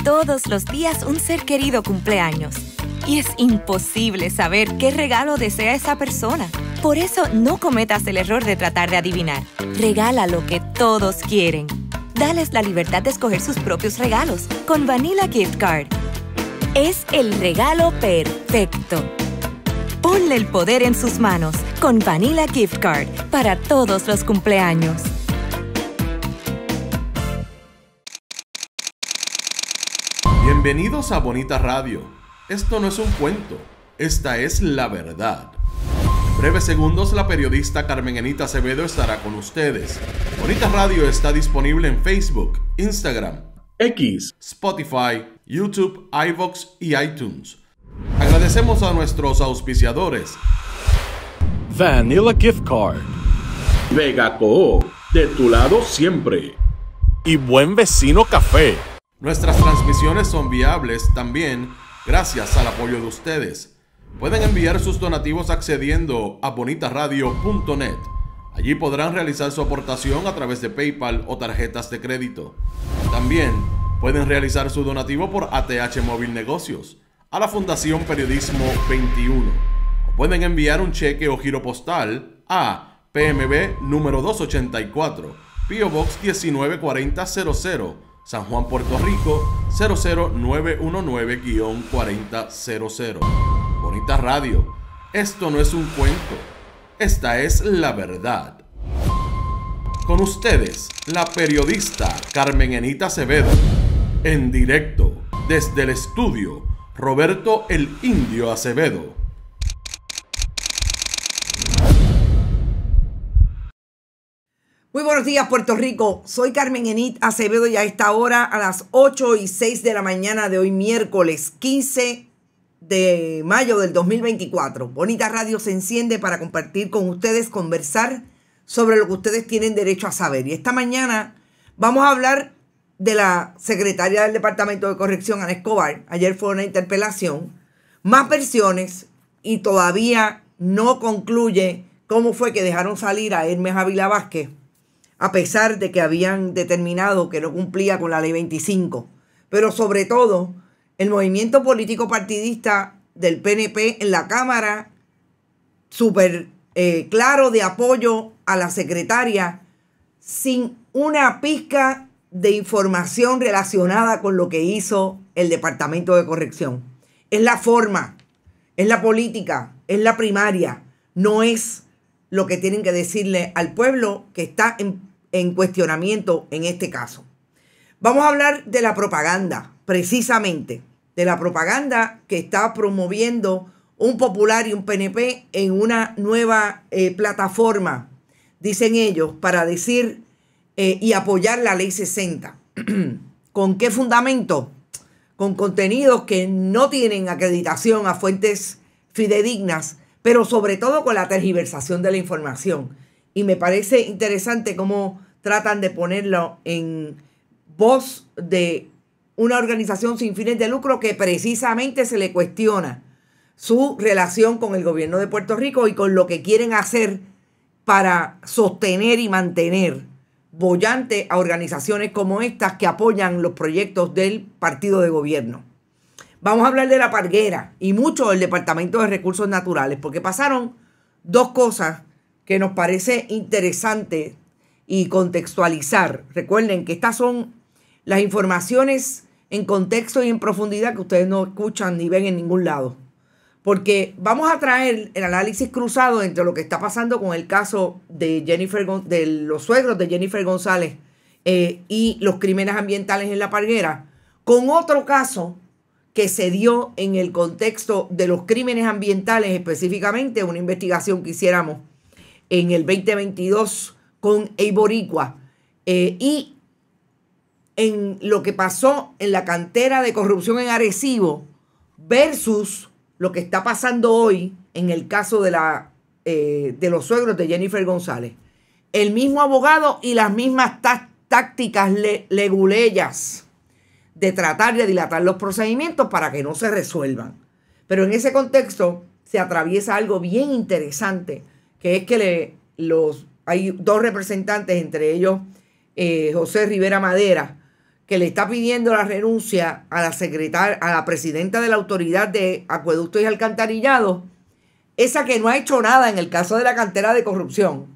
Todos los días un ser querido cumple años. Y es imposible saber qué regalo desea esa persona. Por eso no cometas el error de tratar de adivinar. Regala lo que todos quieren. Dales la libertad de escoger sus propios regalos con Vanilla Gift Card. Es el regalo perfecto. Ponle el poder en sus manos con Vanilla Gift Card para todos los cumpleaños. Bienvenidos a Bonita Radio. Esto no es un cuento, esta es la verdad. En breves segundos, la periodista Carmen Enita Acevedo estará con ustedes. Bonita Radio está disponible en Facebook, Instagram, X, Spotify, YouTube, iVoox y iTunes. Agradecemos a nuestros auspiciadores. Vanilla Gift Card, Vega Coop, de tu lado siempre. y Buen Vecino Café. Nuestras transmisiones son viables también gracias al apoyo de ustedes. Pueden enviar sus donativos accediendo a bonitaradio.net. Allí podrán realizar su aportación a través de PayPal o tarjetas de crédito. También pueden realizar su donativo por ATH Móvil Negocios a la Fundación Periodismo 21. O pueden enviar un cheque o giro postal a PMB número 284, P.O. Box 194000, San Juan, Puerto Rico 00919-4000. Bonita Radio, esto no es un cuento, esta es la verdad. Con ustedes, la periodista Carmen Enita Acevedo, en directo desde el estudio Roberto el Indio Acevedo. Muy buenos días, Puerto Rico. Soy Carmen Enit Acevedo y a esta hora, a las 8:06 de la mañana de hoy, miércoles 15 de mayo del 2024. Bonita Radio se enciende para compartir con ustedes, conversar sobre lo que ustedes tienen derecho a saber. Y esta mañana vamos a hablar de la secretaria del Departamento de Corrección, Ana Escobar. Ayer fue una interpelación, más versiones y todavía no concluye cómo fue que dejaron salir a Hermes Ávila Vázquez, a pesar de que habían determinado que no cumplía con la Ley 25. Pero sobre todo, el movimiento político partidista del PNP en la Cámara, súper claro de apoyo a la secretaria, sin una pizca de información relacionada con lo que hizo el Departamento de Corrección. Es la forma, es la política, es la primaria, no es lo que tienen que decirle al pueblo que está en cuestionamiento en este caso. Vamos a hablar de la propaganda, precisamente, de la propaganda que está promoviendo un popular y un PNP en una nueva plataforma, dicen ellos, para decir y apoyar la Ley 60. ¿Con qué fundamento? Con contenidos que no tienen acreditación a fuentes fidedignas, pero sobre todo con la tergiversación de la información. Y me parece interesante cómo tratan de ponerlo en voz de una organización sin fines de lucro que precisamente se le cuestiona su relación con el gobierno de Puerto Rico y con lo que quieren hacer para sostener y mantener boyante a organizaciones como estas que apoyan los proyectos del partido de gobierno. Vamos a hablar de la Parguera y mucho del Departamento de Recursos Naturales, porque pasaron dos cosas que nos parece interesante y contextualizar. Recuerden que estas son las informaciones en contexto y en profundidad que ustedes no escuchan ni ven en ningún lado. Porque vamos a traer el análisis cruzado entre lo que está pasando con el caso de de los suegros de Jennifer González y los crímenes ambientales en La Parguera, con otro caso que se dio en el contexto de los crímenes ambientales, específicamente una investigación que hiciéramos en el 2022 con Eiboricua, y en lo que pasó en la cantera de corrupción en Arecibo versus lo que está pasando hoy en el caso de los suegros de Jennifer González. El mismo abogado y las mismas tácticas leguleyas de tratar de dilatar los procedimientos para que no se resuelvan. Pero en ese contexto se atraviesa algo bien interesante, que es que hay dos representantes, entre ellos José Rivera Madera, que le está pidiendo la renuncia a la presidenta de la Autoridad de Acueductos y Alcantarillados, esa que no ha hecho nada en el caso de la cantera de corrupción,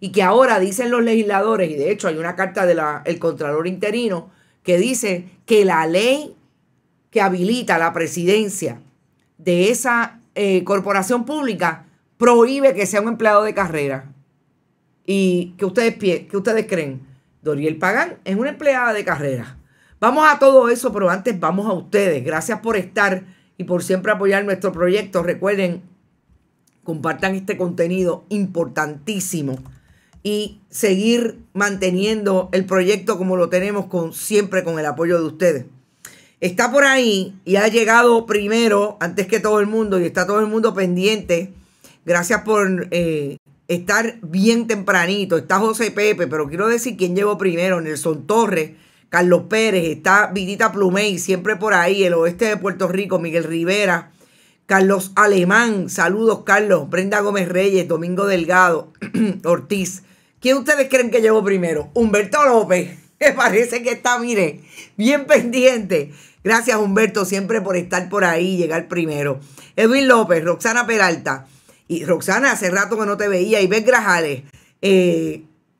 y que ahora dicen los legisladores, y de hecho hay una carta del Contralor interino que dice que la ley que habilita la presidencia de esa corporación pública prohíbe que sea un empleado de carrera. ¿Y qué ustedes creen? Doriel Pagán es una empleada de carrera. Vamos a todo eso, pero antes vamos a ustedes. Gracias por estar y por siempre apoyar nuestro proyecto. Recuerden, compartan este contenido importantísimo y seguir manteniendo el proyecto como lo tenemos siempre con el apoyo de ustedes. Está por ahí y ha llegado primero, antes que todo el mundo, y está todo el mundo pendiente. Gracias por estar bien tempranito. Está José Pepe, pero quiero decir quién llegó primero. Nelson Torres, Carlos Pérez, está Vidita Plumey, siempre por ahí, el oeste de Puerto Rico, Miguel Rivera, Carlos Alemán, saludos Carlos, Brenda Gómez Reyes, Domingo Delgado, Ortiz. ¿Quién ustedes creen que llegó primero? Humberto López, que parece que está, mire, bien pendiente. Gracias Humberto, siempre por estar por ahí, llegar primero. Edwin López, Roxana Peralta. Y Roxana, hace rato que no te veía. Ivette Grajales,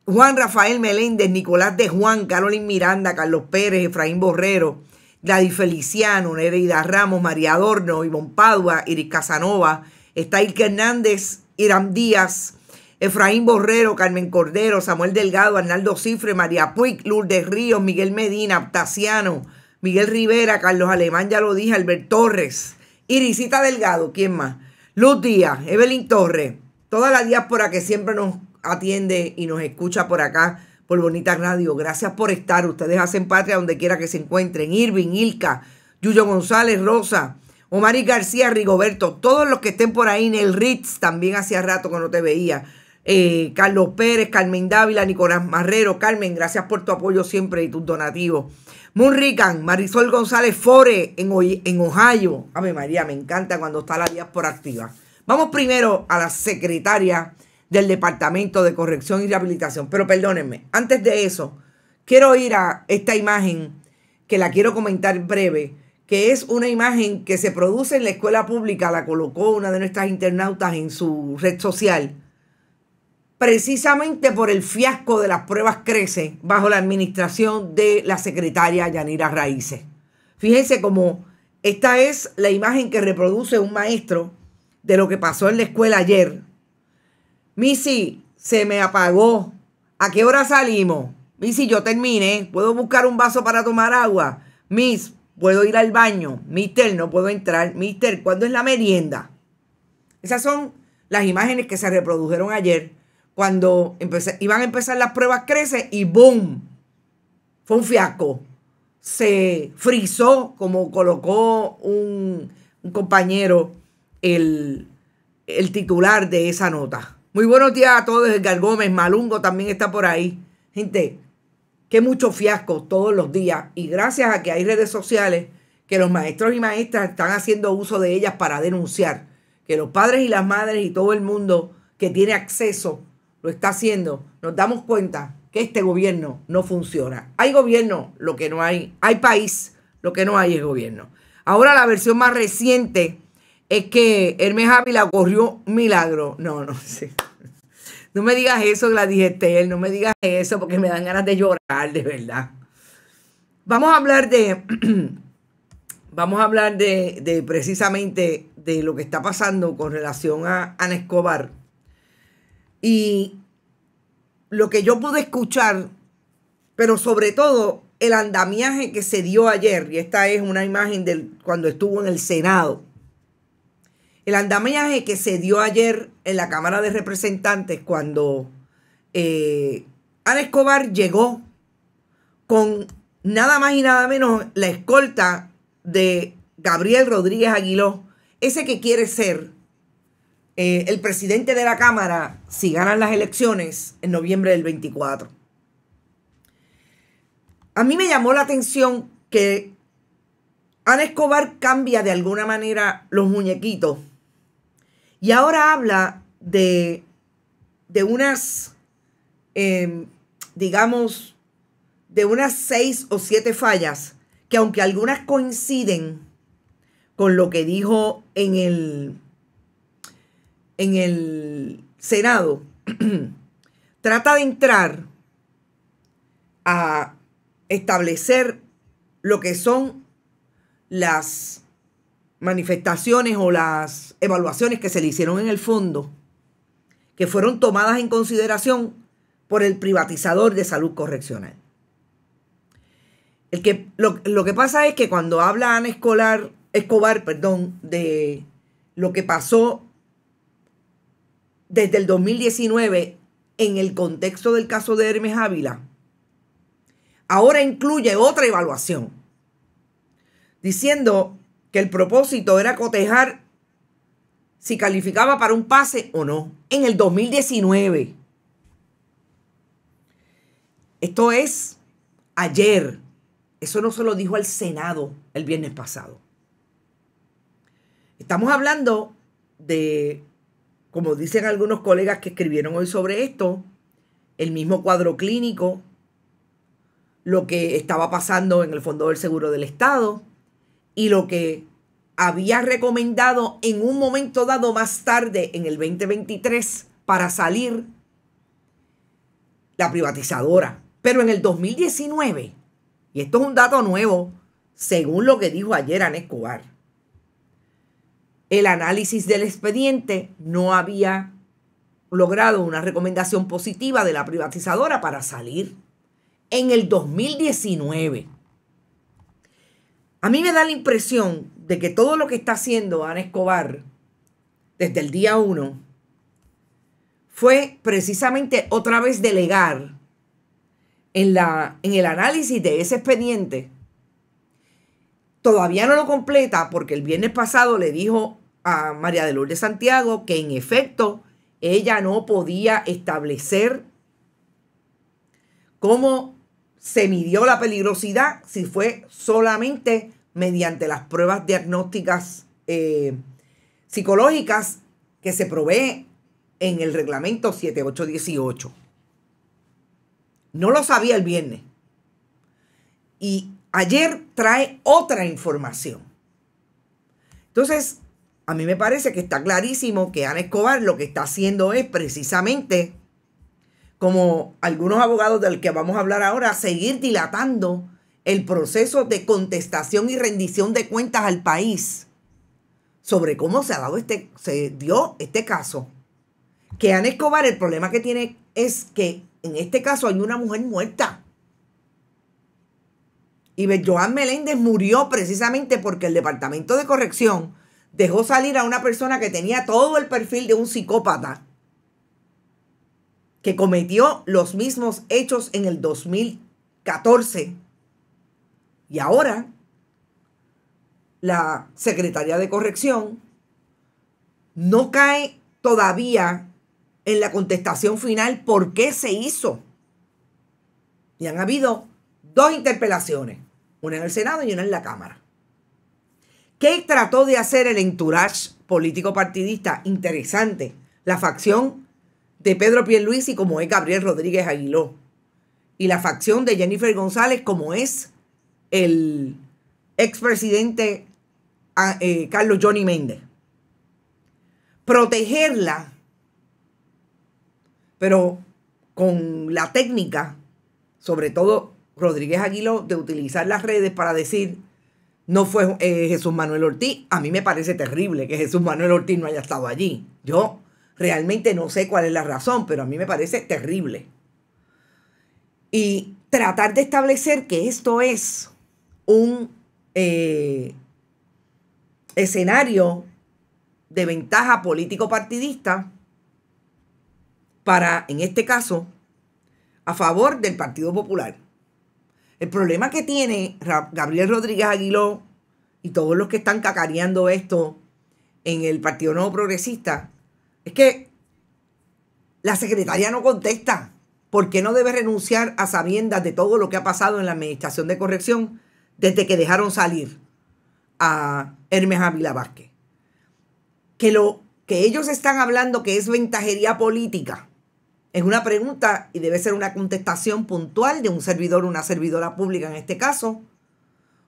Juan Rafael Meléndez, Nicolás de Juan, Carolyn Miranda, Carlos Pérez, Efraín Borrero, Gladys Feliciano, Nereida Ramos, María Adorno, Ivonne Padua, Iris Casanova, está Ilke Hernández, Irán Díaz, Efraín Borrero, Carmen Cordero, Samuel Delgado, Arnaldo Cifre, María Puig, Lourdes Ríos, Miguel Medina, Aptaciano, Miguel Rivera, Carlos Alemán, ya lo dije, Albert Torres, Irisita Delgado, ¿quién más? Luz Díaz, Evelyn Torres, toda la diáspora que siempre nos atiende y nos escucha por acá, por Bonita Radio. Gracias por estar. Ustedes hacen patria donde quiera que se encuentren. Irving, Ilka, Yuyo González, Rosa, Omari García, Rigoberto, todos los que estén por ahí. Nel Ritz, también hacía rato que no te veía. Carlos Pérez, Carmen Dávila, Nicolás Marrero. Carmen, gracias por tu apoyo siempre y tus donativos. Munrican, Marisol González Fore en Ohio. Ave María, me encanta cuando está la diáspora activa. Vamos primero a la secretaria del Departamento de Corrección y Rehabilitación. Pero perdónenme, antes de eso, quiero ir a esta imagen que la quiero comentar breve, que es una imagen que se produce en la escuela pública, la colocó una de nuestras internautas en su red social, precisamente por el fiasco de las pruebas CRECE bajo la administración de la secretaria Yanira Raíces. Fíjense cómo esta es la imagen que reproduce un maestro de lo que pasó en la escuela ayer. Missy, se me apagó. ¿A qué hora salimos? Missy, yo terminé. ¿Puedo buscar un vaso para tomar agua? Miss, ¿puedo ir al baño? Mister, no puedo entrar. Mister, ¿cuándo es la merienda? Esas son las imágenes que se reprodujeron ayer cuando iban a empezar las pruebas CRECE y ¡boom! Fue un fiasco. Se frizó, como colocó un compañero, el titular de esa nota. Muy buenos días a todos, Edgar Gómez, Malungo también está por ahí. Gente, que mucho fiasco todos los días. Y gracias a que hay redes sociales, que los maestros y maestras están haciendo uso de ellas para denunciar. Que los padres y las madres y todo el mundo que tiene acceso lo está haciendo. Nos damos cuenta que este gobierno no funciona. Hay gobierno, lo que no hay. Hay país, lo que no hay es gobierno. Ahora la versión más reciente es que Hermes Ávila ocurrió un milagro. No sé. No me digas eso, Gladys Estel, no me digas eso porque me dan ganas de llorar, de verdad. Vamos a hablar de precisamente de lo que está pasando con relación a Ana Escobar. Y lo que yo pude escuchar, pero sobre todo el andamiaje que se dio ayer, y esta es una imagen de cuando estuvo en el Senado. El andamiaje que se dio ayer en la Cámara de Representantes cuando Ana Escobar llegó con nada más y nada menos la escolta de Gabriel Rodríguez Aguiló, ese que quiere ser el presidente de la Cámara si ganan las elecciones en noviembre del 24. A mí me llamó la atención que Ana Escobar cambia de alguna manera los muñequitos y ahora habla de unas, digamos, de unas 6 o 7 fallas que, aunque algunas coinciden con lo que dijo en el Senado, trata de entrar a establecer lo que son las manifestaciones o las evaluaciones que se le hicieron en el fondo, que fueron tomadas en consideración por el privatizador de salud correccional. Lo que pasa es que cuando habla Ana Escobar, de lo que pasó desde el 2019 en el contexto del caso de Hermes Ávila, ahora incluye otra evaluación, diciendo que el propósito era cotejar si calificaba para un pase o no en el 2019. Esto es ayer. Eso no se lo dijo al Senado el viernes pasado. Estamos hablando de, como dicen algunos colegas que escribieron hoy sobre esto, el mismo cuadro clínico, lo que estaba pasando en el Fondo del Seguro del Estado y lo que había recomendado en un momento dado más tarde en el 2023 para salir la privatizadora. Pero en el 2019, y esto es un dato nuevo, según lo que dijo ayer Ana Escobar, el análisis del expediente no había logrado una recomendación positiva de la privatizadora para salir en el 2019. A mí me da la impresión de que todo lo que está haciendo Ana Escobar desde el día 1 fue precisamente otra vez delegar en el análisis de ese expediente. Todavía no lo completa porque el viernes pasado le dijo a María de Lourdes Santiago que en efecto ella no podía establecer cómo se midió la peligrosidad, si fue solamente mediante las pruebas diagnósticas psicológicas que se provee en el reglamento 7818. No lo sabía el viernes. Y ayer trae otra información. Entonces, a mí me parece que está clarísimo que Ana Escobar lo que está haciendo es precisamente, como algunos abogados del que vamos a hablar ahora, seguir dilatando el proceso de contestación y rendición de cuentas al país sobre cómo se dio este caso. Que Ana Escobar, el problema que tiene es que en este caso hay una mujer muerta. Y Joan Meléndez murió precisamente porque el Departamento de Corrección dejó salir a una persona que tenía todo el perfil de un psicópata, que cometió los mismos hechos en el 2014. Y ahora la Secretaría de Corrección no cae todavía en la contestación final por qué se hizo. Y han habido 2 interpelaciones, una en el Senado y una en la Cámara. ¿Qué trató de hacer el entourage político partidista? Interesante. La facción de Pedro Pierluisi, como es Gabriel Rodríguez Aguiló, y la facción de Jennifer González, como es el expresidente Carlos Johnny Méndez. Protegerla, pero con la técnica, sobre todo Rodríguez Aguiló, de utilizar las redes para decir no fue Jesús Manuel Ortiz. A mí me parece terrible que Jesús Manuel Ortiz no haya estado allí. Yo realmente no sé cuál es la razón, pero a mí me parece terrible. Y tratar de establecer que esto es un escenario de ventaja político-partidista para, en este caso, a favor del Partido Popular. El problema que tiene Gabriel Rodríguez Aguiló y todos los que están cacareando esto en el Partido Nuevo Progresista es que la secretaria no contesta. ¿Por qué no debe renunciar a sabiendas de todo lo que ha pasado en la Administración de Corrección desde que dejaron salir a Hermes Ávila Vázquez? Que lo que ellos están hablando que es ventajería política Es una pregunta y debe ser una contestación puntual de un servidor o una servidora pública en este caso,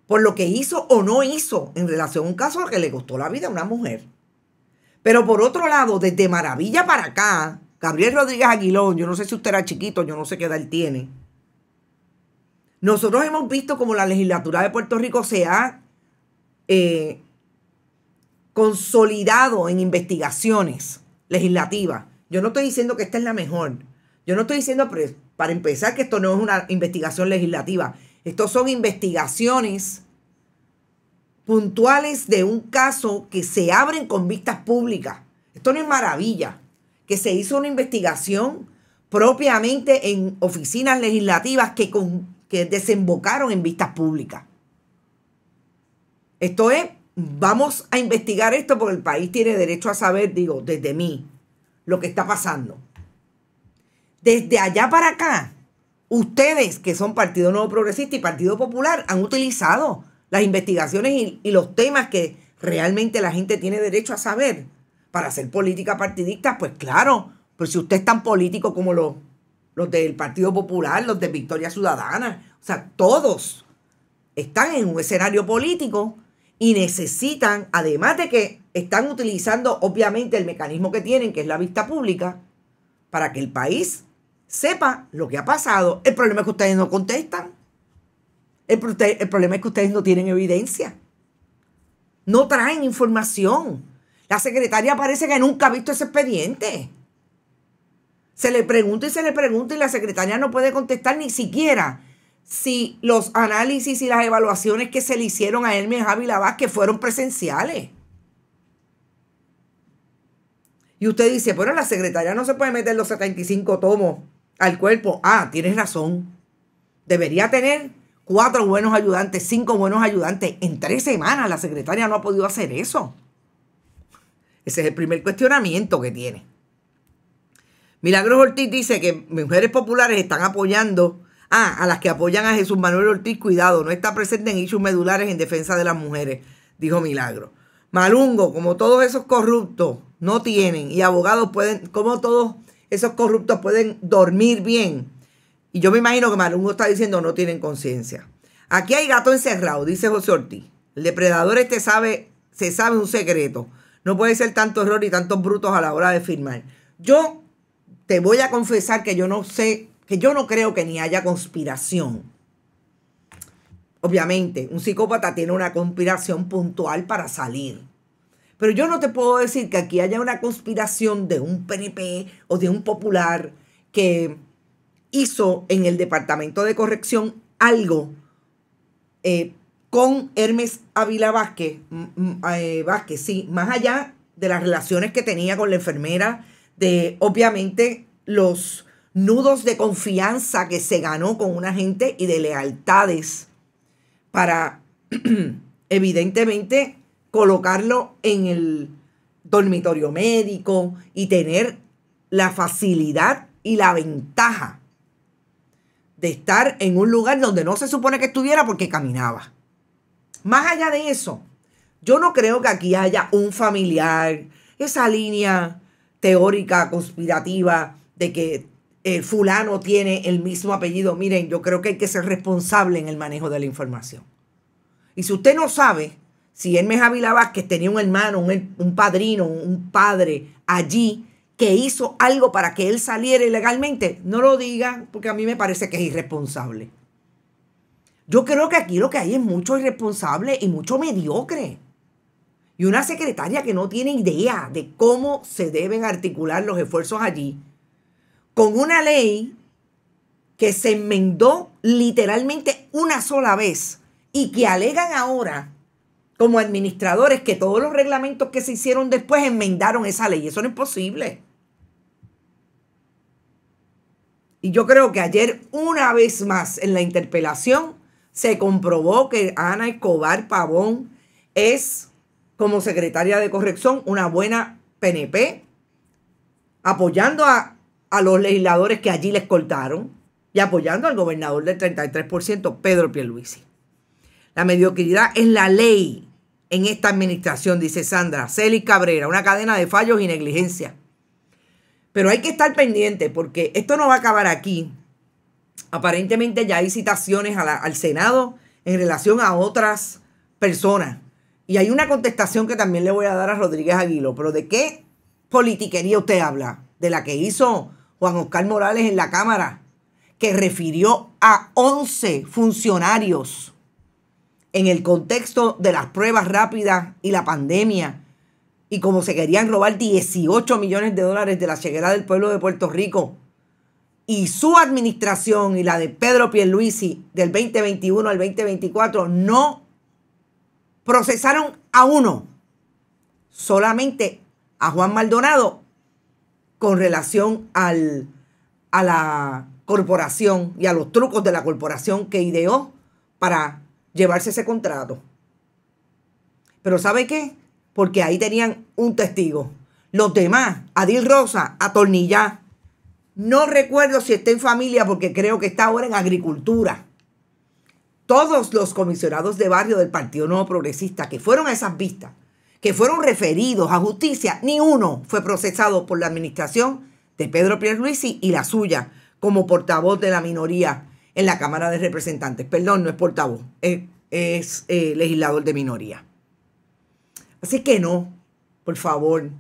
por lo que hizo o no hizo en relación a un caso que le costó la vida a una mujer. Pero por otro lado, desde Maravilla para acá, Gabriel Rodríguez Aguilón, yo no sé si usted era chiquito, yo no sé qué edad él tiene. Nosotros hemos visto como la legislatura de Puerto Rico se ha consolidado en investigaciones legislativas. Yo no estoy diciendo que esta es la mejor. Yo no estoy diciendo, para empezar, que esto no es una investigación legislativa. Estos son investigaciones puntuales de un caso que se abren con vistas públicas. Esto no es Maravilla, que se hizo una investigación propiamente en oficinas legislativas que desembocaron en vistas públicas. Esto es, vamos a investigar esto porque el país tiene derecho a saber, digo, desde mí, lo que está pasando. Desde allá para acá, ustedes que son Partido Nuevo Progresista y Partido Popular han utilizado las investigaciones y los temas que realmente la gente tiene derecho a saber para hacer política partidista. Pues claro, pues si usted es tan político como los del Partido Popular, los de Victoria Ciudadana, o sea, todos están en un escenario político y necesitan, además de que están utilizando obviamente el mecanismo que tienen, que es la vista pública, para que el país sepa lo que ha pasado. El problema es que ustedes no contestan. El problema es que ustedes no tienen evidencia. No traen información. La secretaria parece que nunca ha visto ese expediente. Se le pregunta y la secretaria no puede contestar ni siquiera si los análisis y las evaluaciones que se le hicieron a Hermes Ávila Vázquez fueron presenciales. Y usted dice, bueno, la secretaria no se puede meter los 75 tomos al cuerpo. Ah, tienes razón. Debería tener 4 buenos ayudantes, 5 buenos ayudantes. En 3 semanas la secretaria no ha podido hacer eso. Ese es el primer cuestionamiento que tiene. Milagros Ortiz dice que mujeres populares están apoyando a las que apoyan a Jesús Manuel Ortiz. Cuidado, no está presente en issues medulares en defensa de las mujeres, dijo Milagro. Malungo, como todos esos corruptos no tienen, y abogados pueden, como todos esos corruptos pueden dormir bien. Y yo me imagino que Malungo está diciendo no tienen conciencia. Aquí hay gato encerrado, dice José Ortiz. El depredador se sabe un secreto. No puede ser tanto error y tantos brutos a la hora de firmar. Yo te voy a confesar que yo no creo que ni haya conspiración. Obviamente, un psicópata tiene una conspiración puntual para salir. Pero yo no te puedo decir que aquí haya una conspiración de un PNP o de un popular que hizo en el Departamento de Corrección algo con Hermes Ávila Vázquez, sí, más allá de las relaciones que tenía con la enfermera, de obviamente los nudos de confianza que se ganó con una gente y de lealtades para evidentemente colocarlo en el dormitorio médico y tener la facilidad y la ventaja de estar en un lugar donde no se supone que estuviera porque caminaba. Más allá de eso, yo no creo que aquí haya un familiar, esa línea teórica, conspirativa, de que el fulano tiene el mismo apellido. Miren, yo creo que hay que ser responsable en el manejo de la información. Y si usted no sabe si Hermes Ávila Vázquez tenía un hermano, un padrino, un padre allí que hizo algo para que él saliera ilegalmente, no lo diga, porque a mí me parece que es irresponsable. Yo creo que aquí lo que hay es mucho irresponsable y mucho mediocre. Y una secretaria que no tiene idea de cómo se deben articular los esfuerzos allí, con una ley que se enmendó literalmente una sola vez y que alegan ahora como administradores que todos los reglamentos que se hicieron después enmendaron esa ley. Eso no es posible. Y yo creo que ayer, una vez más en la interpelación, se comprobó que Ana Escobar Pavón es, como secretaria de corrección, una buena PNP, apoyando a los legisladores que allí les cortaron y apoyando al gobernador del 33%, Pedro Pierluisi. La mediocridad es la ley en esta administración, dice Sandra Celis Cabrera, una cadena de fallos y negligencia. Pero hay que estar pendiente porque esto no va a acabar aquí. Aparentemente ya hay citaciones al Senado en relación a otras personas. Y hay una contestación que también le voy a dar a Rodríguez Aguiló. Pero ¿de qué politiquería usted habla? De la que hizo Juan Oscar Morales en la Cámara, que refirió a 11 funcionarios en el contexto de las pruebas rápidas y la pandemia, y como se querían robar 18 millones de dólares de la chequera del pueblo de Puerto Rico. Y su administración y la de Pedro Pierluisi del 2021 al 2024 no procesaron a uno, solamente a Juan Maldonado con relación a la corporación y a los trucos de la corporación que ideó para llevarse ese contrato. Pero ¿sabe qué? Porque ahí tenían un testigo. Los demás, Adil Rosa, atornillá. No recuerdo si está en familia porque creo que está ahora en agricultura. Todos los comisionados de barrio del Partido Nuevo Progresista que fueron a esas vistas, que fueron referidos a justicia, ni uno fue procesado por la administración de Pedro Pierluisi y la suya como portavoz de la minoría en la Cámara de Representantes. Perdón, no es portavoz, es legislador de minoría. Así que no, por favor,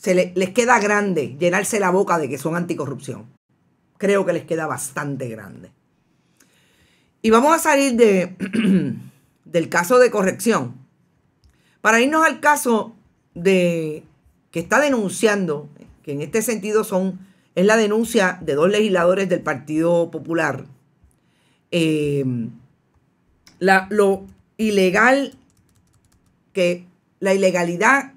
les queda grande llenarse la boca de que son anticorrupción. Creo que les queda bastante grande. Y vamos a salir del caso de corrección para irnos al caso de que está denunciando, que en este sentido es la denuncia de 2 legisladores del Partido Popular. La ilegalidad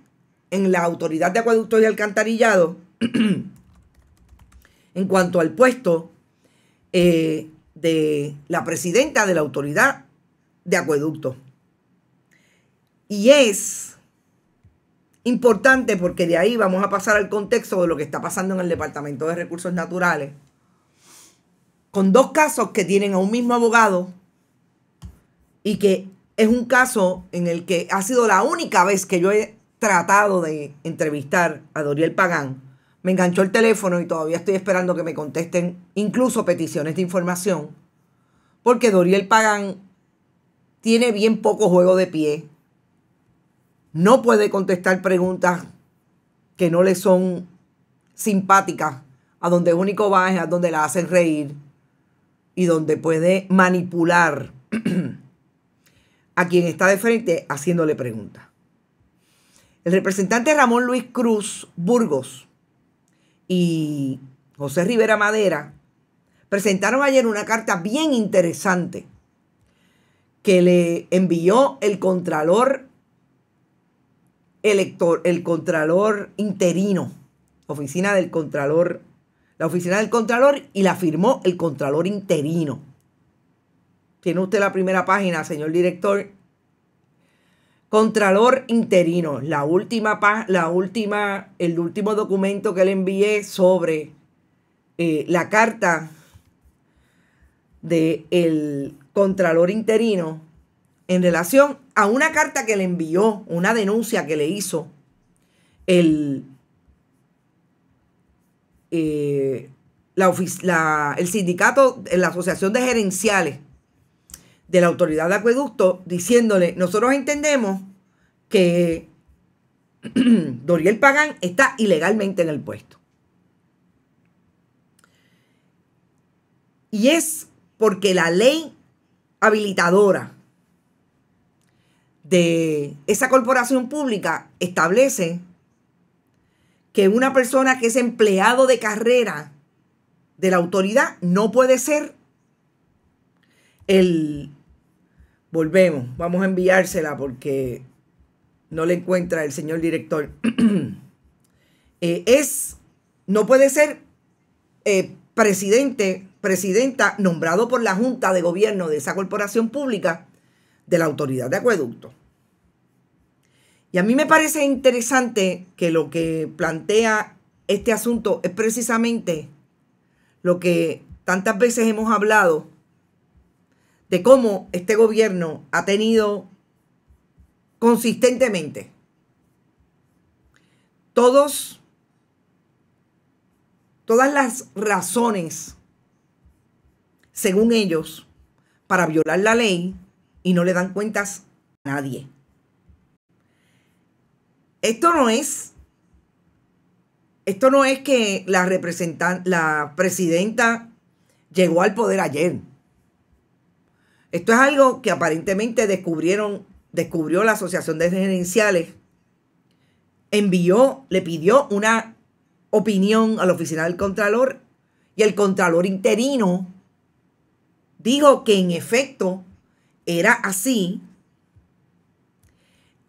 en la Autoridad de Acueductos y Alcantarillado en cuanto al puesto de la presidenta de la Autoridad de Acueductos. Y es importante porque de ahí vamos a pasar al contexto de lo que está pasando en el Departamento de Recursos Naturales, con 2 casos que tienen a un mismo abogado y que es un caso en el que ha sido la única vez que yo he tratado de entrevistar a Doriel Pagán. Me enganchó el teléfono y todavía estoy esperando que me contesten incluso peticiones de información, porque Doriel Pagán tiene bien poco juego de pie. No puede contestar preguntas que no le son simpáticas, a donde único va es a donde la hacen reír y donde puede manipular a quien está de frente haciéndole preguntas. El representante Ramón Luis Cruz Burgos y José Rivera Madera presentaron ayer una carta bien interesante que le envió el Contralor interino, la oficina del Contralor y la firmó el Contralor interino. Tiene usted la primera página, señor director. Contralor interino, el último documento que le envié sobre la carta del Contralor interino en relación a una carta que le envió, una denuncia que le hizo el sindicato, la Asociación de Gerenciales de la Autoridad de Acueducto, diciéndole: nosotros entendemos que Doriel Pagán está ilegalmente en el puesto. Y es porque la ley habilitadora de esa corporación pública establece que una persona que es empleado de carrera de la autoridad no puede ser vamos a enviársela porque no le encuentra el señor director. No puede ser presidenta nombrado por la Junta de Gobierno de esa corporación pública de la Autoridad de Acueducto. Y a mí me parece interesante que lo que plantea este asunto es precisamente lo que tantas veces hemos hablado de cómo este gobierno ha tenido consistentemente todos todas las razones, según ellos, para violar la ley y no le dan cuentas a nadie. Esto no es que la presidenta llegó al poder ayer. Esto es algo que aparentemente descubrió la Asociación de Gerenciales. Le pidió una opinión a la oficina del Contralor y el Contralor interino dijo que en efecto era así.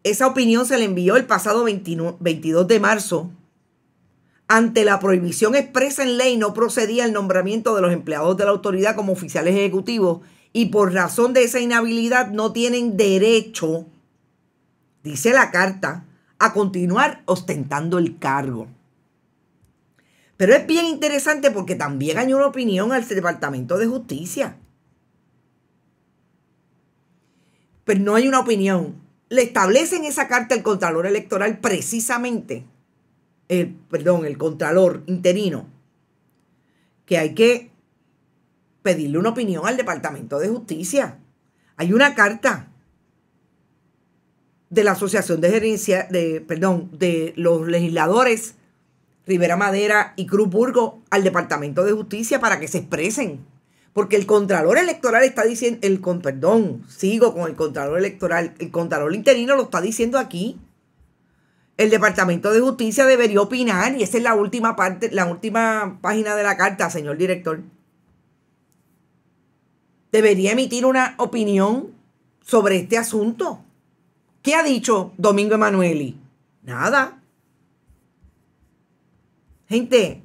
Esa opinión se le envió el pasado 22 de marzo. Ante la prohibición expresa en ley no procedía el nombramiento de los empleados de la autoridad como oficiales ejecutivos y por razón de esa inhabilidad no tienen derecho, dice la carta, a continuar ostentando el cargo. Pero es bien interesante porque también hay una opinión al Departamento de Justicia. Pero no hay una opinión. Le establece en esa carta el Contralor Electoral precisamente, el Contralor interino, que hay que pedirle una opinión al Departamento de Justicia. Hay una carta de la Asociación de Gerencia, de los legisladores Rivera Madera y Cruz Burgos al Departamento de Justicia para que se expresen. Porque el Contralor Electoral está diciendo, sigo con el Contralor Electoral, el Contralor interino lo está diciendo aquí. El Departamento de Justicia debería opinar y esa es la última página de la carta, señor director. Debería emitir una opinión sobre este asunto. ¿Qué ha dicho Domingo Emanueli? Nada. Gente,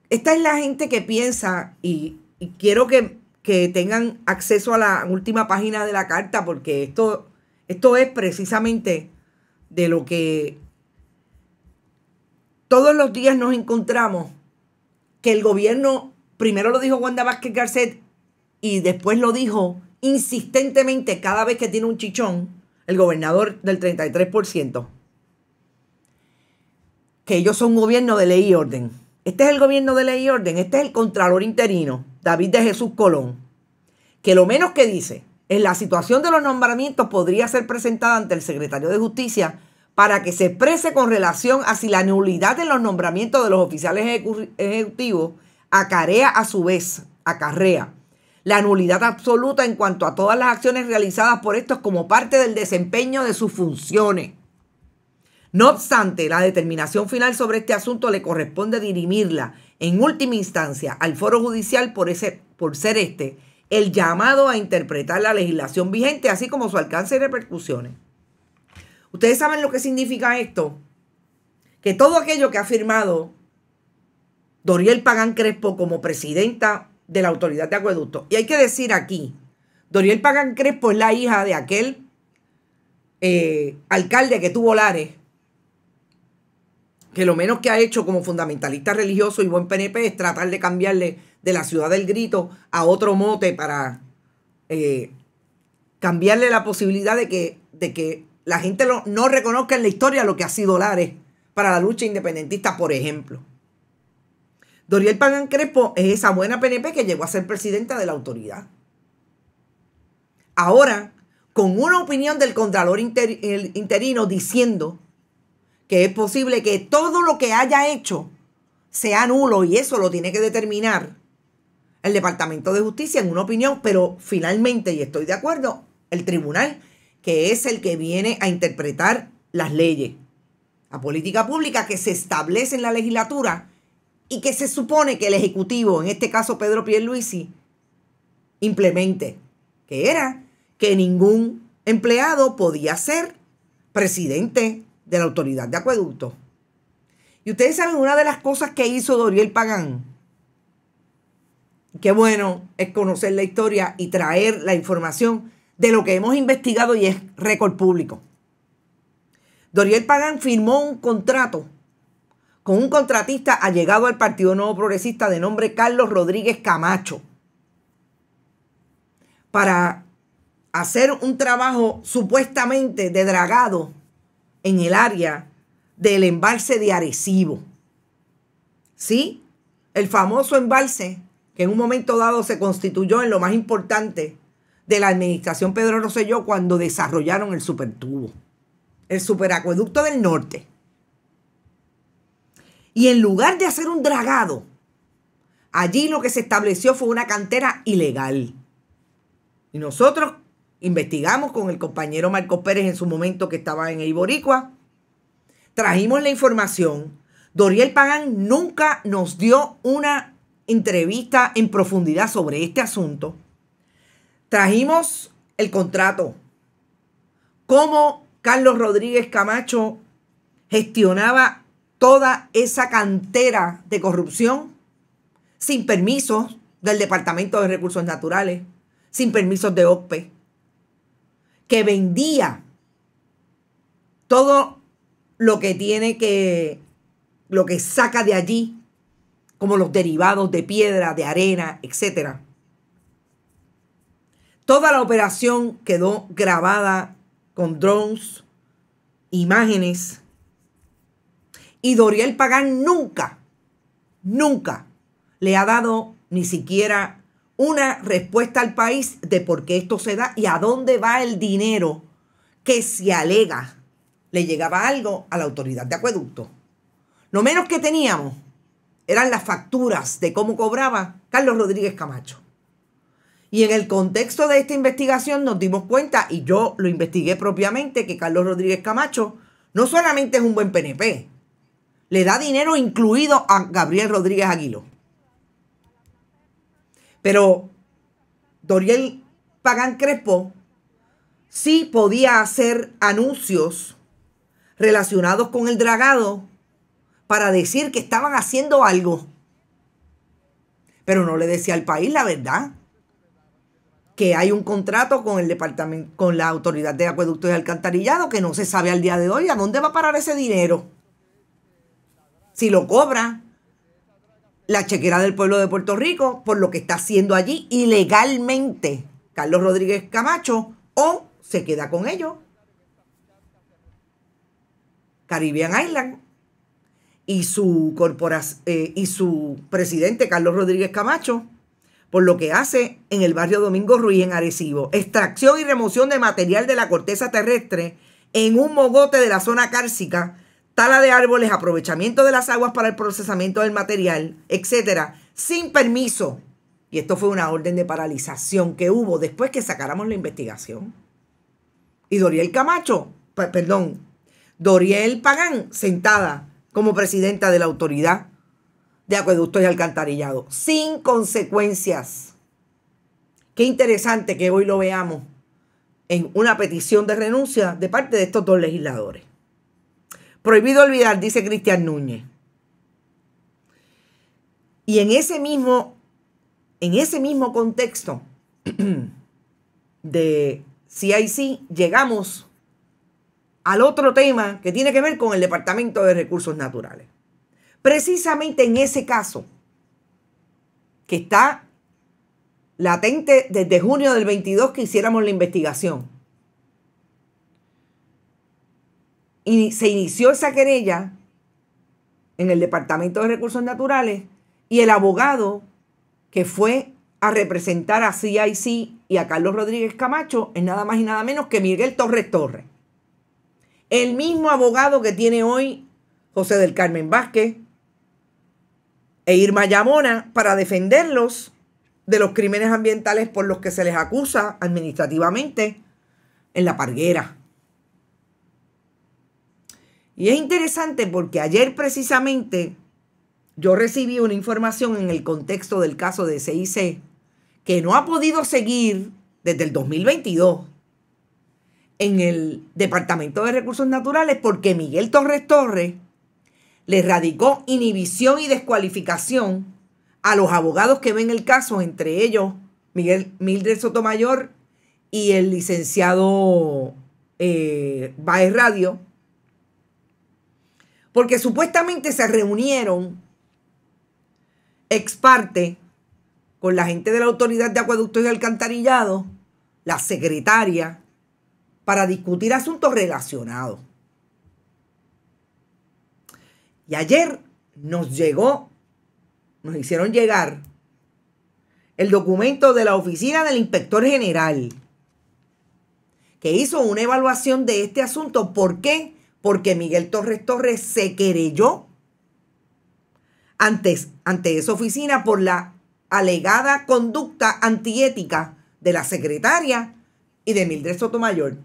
esta es la gente que piensa y quiero que tengan acceso a la última página de la carta porque esto es precisamente de lo que todos los días nos encontramos, que el gobierno, primero lo dijo Wanda Vázquez Garcet y después lo dijo insistentemente cada vez que tiene un chichón, el gobernador del 33%, que ellos son un gobierno de ley y orden. Este es el gobierno de ley y orden, este es el Contralor interino, David de Jesús Colón, que lo menos que dice es la situación de los nombramientos podría ser presentada ante el secretario de Justicia para que se exprese con relación a si la nulidad de los nombramientos de los oficiales ejecutivos acarrea la nulidad absoluta en cuanto a todas las acciones realizadas por estos como parte del desempeño de sus funciones. No obstante, la determinación final sobre este asunto le corresponde dirimirla en última instancia al foro judicial por ser el llamado a interpretar la legislación vigente, así como su alcance y repercusiones. ¿Ustedes saben lo que significa esto? Que todo aquello que ha firmado Doriel Pagán Crespo como presidenta de la Autoridad de Acueductos, y hay que decir aquí, Doriel Pagán Crespo es la hija de aquel alcalde que tuvo Lares, que lo menos que ha hecho como fundamentalista religioso y buen PNP es tratar de cambiarle de la Ciudad del Grito a otro mote para cambiarle la posibilidad de que la gente no reconozca en la historia lo que ha sido Lares para la lucha independentista, por ejemplo. Doriel Pagán Crespo es esa buena PNP que llegó a ser presidenta de la autoridad. Ahora, con una opinión del Contralor interino diciendo que es posible que todo lo que haya hecho sea nulo y eso lo tiene que determinar el Departamento de Justicia en una opinión, pero finalmente, y estoy de acuerdo, el tribunal, que es el que viene a interpretar las leyes, la política pública que se establece en la legislatura y que se supone que el Ejecutivo, en este caso Pedro Pierluisi, implemente, que era que ningún empleado podía ser presidente de la Autoridad de Acueductos. Y ustedes saben una de las cosas que hizo Doriel Pagán. Qué bueno es conocer la historia y traer la información de lo que hemos investigado y es récord público. Doriel Pagán firmó un contrato con un contratista allegado al Partido Nuevo Progresista de nombre Carlos Rodríguez Camacho para hacer un trabajo supuestamente de dragado en el área del embalse de Arecibo. Sí, el famoso embalse que en un momento dado se constituyó en lo más importante de la administración Pedro Rosselló cuando desarrollaron el supertubo, el superacueducto del norte. Y en lugar de hacer un dragado, allí lo que se estableció fue una cantera ilegal. Y nosotros investigamos con el compañero Marcos Pérez en su momento que estaba en el Boricua. Trajimos la información. Doriel Pagán nunca nos dio una entrevista en profundidad sobre este asunto. Trajimos el contrato. Cómo Carlos Rodríguez Camacho gestionaba toda esa cantera de corrupción sin permisos del Departamento de Recursos Naturales, sin permisos de OCPE, que vendía todo lo que saca de allí, como los derivados de piedra, de arena, etc. Toda la operación quedó grabada con drones, imágenes, y Doriel Pagán nunca le ha dado ni siquiera una respuesta al país de por qué esto se da y a dónde va el dinero que se alega le llegaba algo a la autoridad de acueducto. Lo menos que teníamos eran las facturas de cómo cobraba Carlos Rodríguez Camacho. Y en el contexto de esta investigación nos dimos cuenta, y yo lo investigué propiamente, que Carlos Rodríguez Camacho no solamente es un buen PNP, le da dinero incluido a Gabriel Rodríguez Aguiló. Pero Doriel Pagán Crespo sí podía hacer anuncios relacionados con el dragado para decir que estaban haciendo algo. Pero no le decía al país la verdad. Que hay un contrato con el departamento, con la Autoridad de Acueductos y Alcantarillado, que no se sabe al día de hoy a dónde va a parar ese dinero. Si lo cobra la chequera del pueblo de Puerto Rico por lo que está haciendo allí ilegalmente Carlos Rodríguez Camacho, o se queda con ellos. Caribbean Island y su presidente Carlos Rodríguez Camacho, por lo que hace en el barrio Domingo Ruiz en Arecibo. Extracción y remoción de material de la corteza terrestre en un mogote de la zona cárcica, tala de árboles, aprovechamiento de las aguas para el procesamiento del material, etcétera, sin permiso. Y esto fue una orden de paralización que hubo después que sacáramos la investigación. Y Doriel Pagán, sentada como presidenta de la Autoridad de Acueductos y Alcantarillado, sin consecuencias. Qué interesante que hoy lo veamos en una petición de renuncia de parte de estos dos legisladores. Prohibido olvidar, dice Cristian Núñez. Y en ese mismo contexto de CIC llegamos al otro tema que tiene que ver con el Departamento de Recursos Naturales. Precisamente en ese caso, que está latente desde junio del 22 que hiciéramos la investigación. Y se inició esa querella en el Departamento de Recursos Naturales y el abogado que fue a representar a CIC y a Carlos Rodríguez Camacho es nada más y nada menos que Miguel Torres Torres. El mismo abogado que tiene hoy José del Carmen Vázquez e Irma Yamona para defenderlos de los crímenes ambientales por los que se les acusa administrativamente en La Parguera. Y es interesante porque ayer precisamente yo recibí una información en el contexto del caso de CIC que no ha podido seguir desde el 2022 en el Departamento de Recursos Naturales porque Miguel Torres Torres le radicó inhibición y descualificación a los abogados que ven el caso, entre ellos Mildred Sotomayor y el licenciado Baez Radio, porque supuestamente se reunieron ex parte con la gente de la Autoridad de Acueductos y Alcantarillado, la secretaria, para discutir asuntos relacionados. Y ayer nos llegó nos hicieron llegar el documento de la oficina del inspector general, que hizo una evaluación de este asunto. ¿Por qué? Porque Miguel Torres Torres se querelló ante esa oficina por la alegada conducta antiética de la secretaria y de Mildred Sotomayor.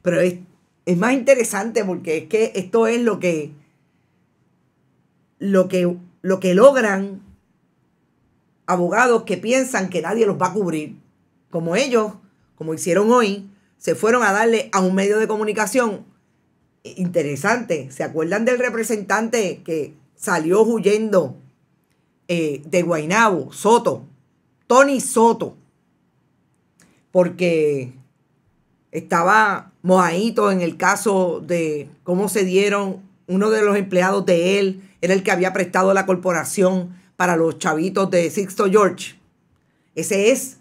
Pero es más interesante porque es que esto es lo que logran abogados que piensan que nadie los va a cubrir. Como ellos, como hicieron hoy, se fueron a darle a un medio de comunicación. Interesante. ¿Se acuerdan del representante que salió huyendo de Guaynabo, Soto? Tony Soto. Porque estaba mojadito en el caso de cómo se dieron. Uno de los empleados de él era el que había prestado la corporación para los chavitos de Sixto George. Ese es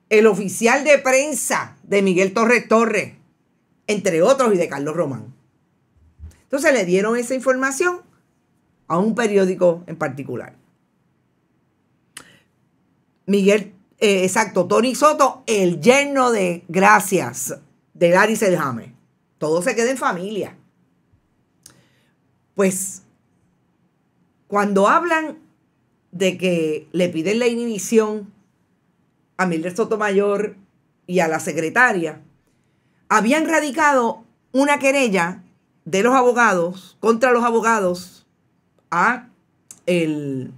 el oficial de prensa de Miguel Torres Torres, entre otros, y de Carlos Román. Entonces le dieron esa información a un periódico en particular. Tony Soto, el yerno de Gracias, de Larry Selhammer. Todo se queda en familia. Pues, cuando hablan de que le piden la inhibición a Mildred Sotomayor y a la secretaria, habían radicado una querella de los abogados, contra los abogados, a el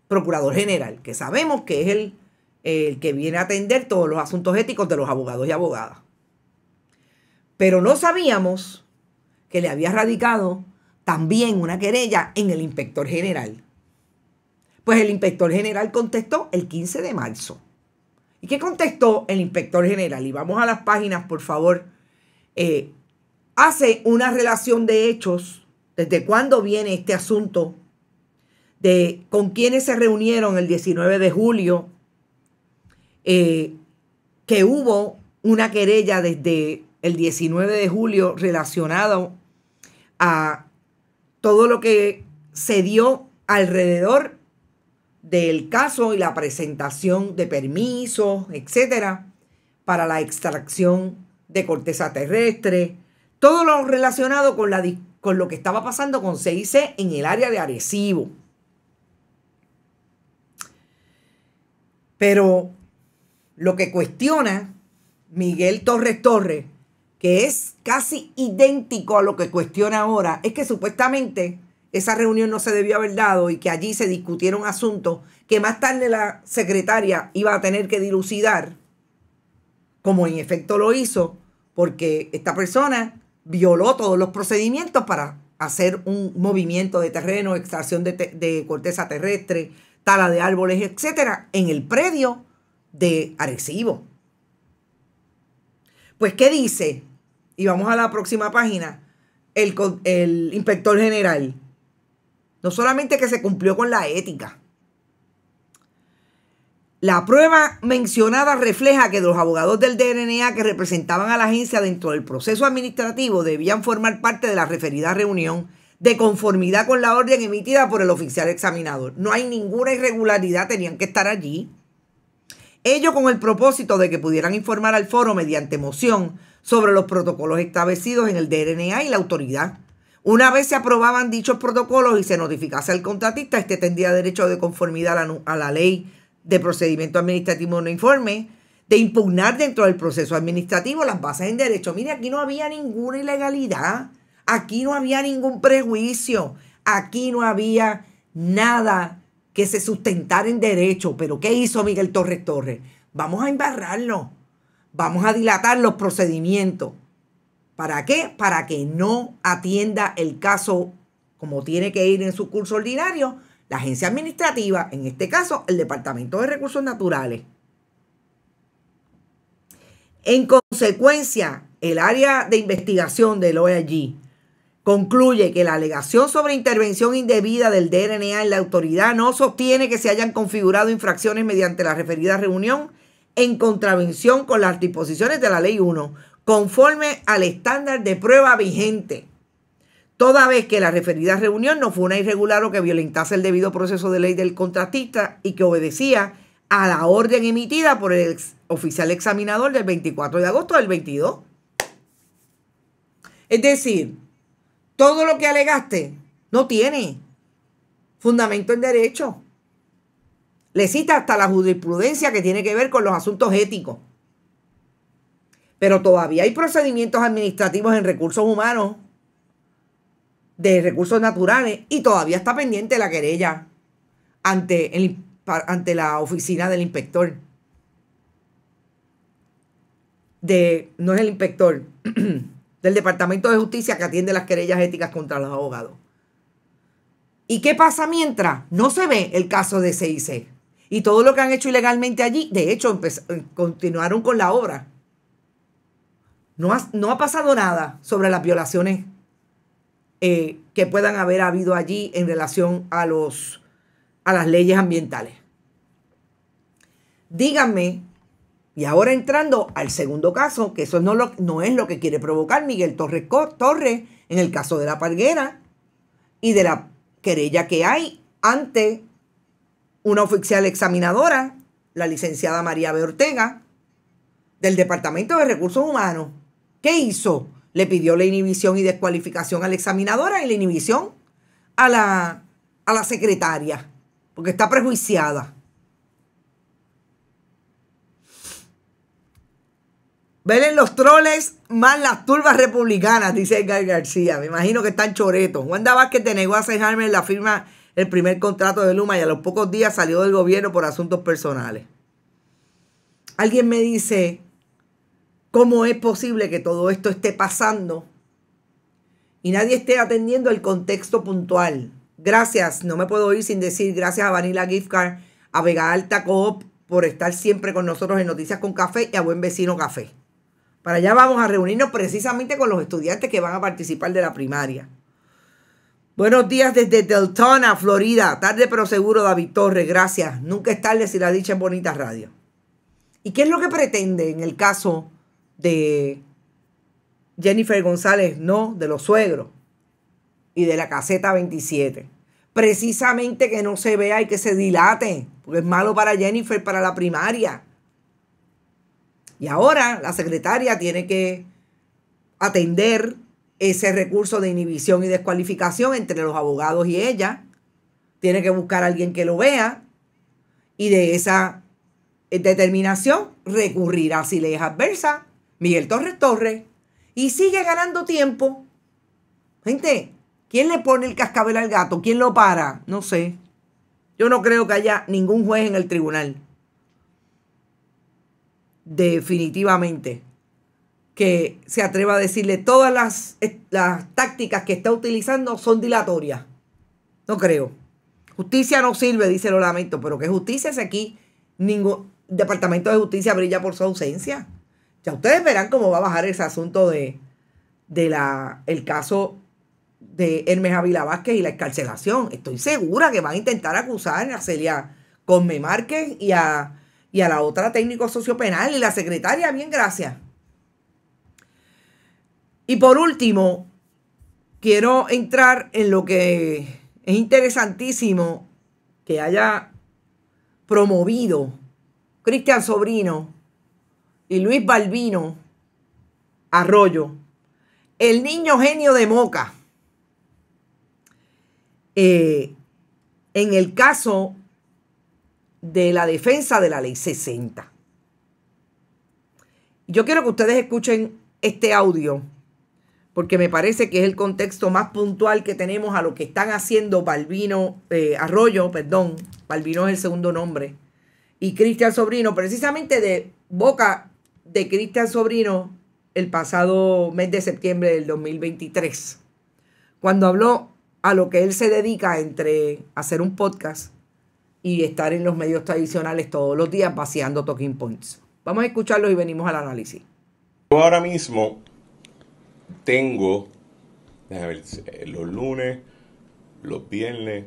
procurador general, que sabemos que es el que viene a atender todos los asuntos éticos de los abogados y abogadas. Pero no sabíamos que le había radicado también una querella en el inspector general. Pues el inspector general contestó el 15 de marzo. ¿Y qué contestó el inspector general? Y vamos a las páginas, por favor. Hace una relación de hechos, desde cuándo viene este asunto, de con quiénes se reunieron el 19 de julio, que hubo una querella desde el 19 de julio relacionado a todo lo que se dio alrededor del caso y la presentación de permisos, etcétera, para la extracción de corteza terrestre, todo lo relacionado con lo que estaba pasando con CIC en el área de Arecibo. Pero lo que cuestiona Miguel Torres Torres, que es casi idéntico a lo que cuestiona ahora, es que supuestamente esa reunión no se debió haber dado y que allí se discutieron asuntos que más tarde la secretaria iba a tener que dilucidar, como en efecto lo hizo, porque esta persona violó todos los procedimientos para hacer un movimiento de terreno, extracción de corteza terrestre, tala de árboles, etcétera, en el predio de Arecibo. Pues, ¿qué dice? Y vamos a la próxima página. El inspector general. No solamente que se cumplió con la ética. La prueba mencionada refleja que los abogados del DNA que representaban a la agencia dentro del proceso administrativo debían formar parte de la referida reunión de conformidad con la orden emitida por el oficial examinador. No hay ninguna irregularidad, tenían que estar allí. Ello con el propósito de que pudieran informar al foro mediante moción sobre los protocolos establecidos en el DNA y la autoridad. Una vez se aprobaban dichos protocolos y se notificase al contratista, este tendría derecho de conformidad a la ley de procedimiento administrativo uniforme, de impugnar dentro del proceso administrativo las bases en derecho. Mire, aquí no había ninguna ilegalidad, aquí no había ningún prejuicio, aquí no había nada que se sustentara en derecho. Pero ¿qué hizo Miguel Torres Torres? Vamos a embarrarlo, vamos a dilatar los procedimientos. ¿Para qué? Para que no atienda el caso como tiene que ir en su curso ordinario la agencia administrativa, en este caso el Departamento de Recursos Naturales. En consecuencia, el área de investigación del OIG concluye que la alegación sobre intervención indebida del DNA en la autoridad no sostiene que se hayan configurado infracciones mediante la referida reunión en contravención con las disposiciones de la Ley 1, conforme al estándar de prueba vigente. toda vez que la referida reunión no fue una irregular o que violentase el debido proceso de ley del contratista y que obedecía a la orden emitida por el oficial examinador del 24 de agosto del 22. Es decir, todo lo que alegaste no tiene fundamento en derecho. Le cita hasta la jurisprudencia que tiene que ver con los asuntos éticos. Pero todavía hay procedimientos administrativos en recursos humanos, de recursos naturales, y todavía está pendiente la querella ante la oficina del inspector. No es el inspector, del Departamento de Justicia que atiende las querellas éticas contra los abogados. ¿Y qué pasa mientras? No se ve el caso de CIC. Y todo lo que han hecho ilegalmente allí, de hecho, continuaron con la obra. No ha pasado nada sobre las violaciones que puedan haber habido allí en relación a las leyes ambientales. Díganme, y ahora entrando al segundo caso, que eso no es lo que quiere provocar Miguel Torres en el caso de La Parguera y de la querella que hay ante una oficial examinadora, la licenciada María B. Ortega, del Departamento de Recursos Humanos. ¿Qué hizo? Le pidió la inhibición y descualificación a la examinadora y la inhibición a la secretaria, porque está prejuiciada. Ven los troles más las turbas republicanas, dice Edgar García. Me imagino que están choretos. Wanda Vázquez denegó a Seyharmer la firma el primer contrato de Luma y a los pocos días salió del gobierno por asuntos personales. Alguien me dice, ¿cómo es posible que todo esto esté pasando y nadie esté atendiendo el contexto puntual? Gracias, no me puedo ir sin decir gracias a Vanilla Gift Card, a Vega Alta Coop por estar siempre con nosotros en Noticias con Café y a Buen Vecino Café. Para allá vamos a reunirnos precisamente con los estudiantes que van a participar de la primaria. Buenos días desde Deltona, Florida. Tarde pero seguro, David Torres. Gracias. Nunca es tarde si la dicha en Bonita Radio. ¿Y qué es lo que pretende en el caso de Jennifer González, no, de los suegros y de la caseta 27? Precisamente que no se vea y que se dilate, porque es malo para Jennifer, para la primaria. Y ahora la secretaria tiene que atender ese recurso de inhibición y descualificación entre los abogados y ella. Tiene que buscar a alguien que lo vea y de esa determinación recurrirá, si le es adversa, Miguel Torres. Y sigue ganando tiempo. Gente, ¿quién le pone el cascabel al gato? ¿Quién lo para? No sé. Yo no creo que haya ningún juez en el tribunal, definitivamente, que se atreva a decirle todas las tácticas que está utilizando son dilatorias. No creo. Justicia no sirve, dice, lo lamento, pero ¿qué justicia es aquí? Ningún Departamento de Justicia brilla por su ausencia. Ya ustedes verán cómo va a bajar ese asunto el caso de Hermes Ávila Vázquez y la excarcelación. Estoy segura que van a intentar acusar a Celia Cosme Márquez y a la otra técnico sociopenal y la secretaria, bien, gracias. Y por último, quiero entrar en lo que es interesantísimo que haya promovido Cristian Sobrino y Luis Balbino Arroyo, el niño genio de Moca, en el caso de la defensa de la ley 60. Yo quiero que ustedes escuchen este audio porque me parece que es el contexto más puntual que tenemos a lo que están haciendo Balbino Arroyo, Balbino es el segundo nombre, y Cristian Sobrino, precisamente de boca de Cristian Sobrino el pasado mes de septiembre del 2023, cuando habló a lo que él se dedica entre hacer un podcast y estar en los medios tradicionales todos los días vaciando talking points. Vamos a escucharlos y venimos al análisis. Yo ahora mismo tengo, déjame ver, los lunes, los viernes.